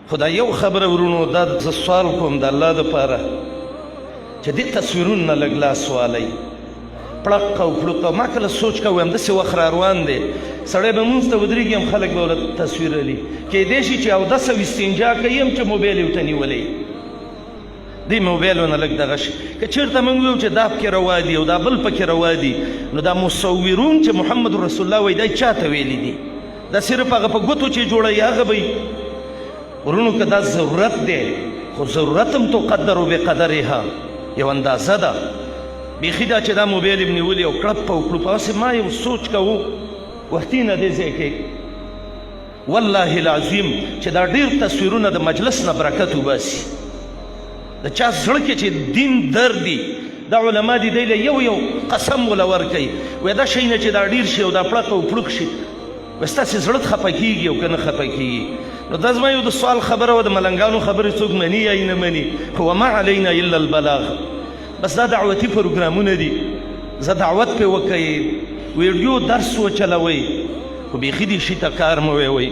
خو دا یو خبره ورونو دا زه سوال کوم د الله دپاره چې دې تصویرونو نه لږ لاس والی پړق او پړق ما کله سوچ کوم همداسې وخت را روان دی سړی به مونځ ته ودرېږي هم خلک به ورته تصویر علي کیدای شي چې اودس او استنجا کوي هم چې موبایل یې ورته نیولی دې موبایلونه لږ دغه شي که چېرته موږ ویو چې دا پکې روا دي او دا بل پکې روا دي نو دا مصورون چې محمد رسول الله وایي دا چاته ویلي دي دا صرف هغه په ګوتو چې جوړوي هغه به ورونو که دا ضرورت دی خو ضرورت هم تقدر بقدرها یو اندازه ده بیخي دا چې دا موبایل یې نیولي او کړپ او کړوپ هسې ما یو سوچ کوو وختي نه دې ځای کې والله العظیم چې دا ډېر تصویرونه د مجلس نه برکت وباسي د چا زړه کې چې دین دردي دا علما دي دی له یو قسم وله ورکوي وایي دا شی نه چې دا ډېر شي او دا پړق او پړوک شي وایي ستاسې زړه خفه کېږي او که نه خفه کېږي نو دا زما یو د سوال خبره وه د ملنګانو خبرې څوک مني یا یې نه مني خو وما علینا الا البلاغ بس دا دعوتي پروګرامونه دي زه دعوت پې وکئ ویډیو درس وچلوئ خو بیخي دې شي ته کار مه ویوئ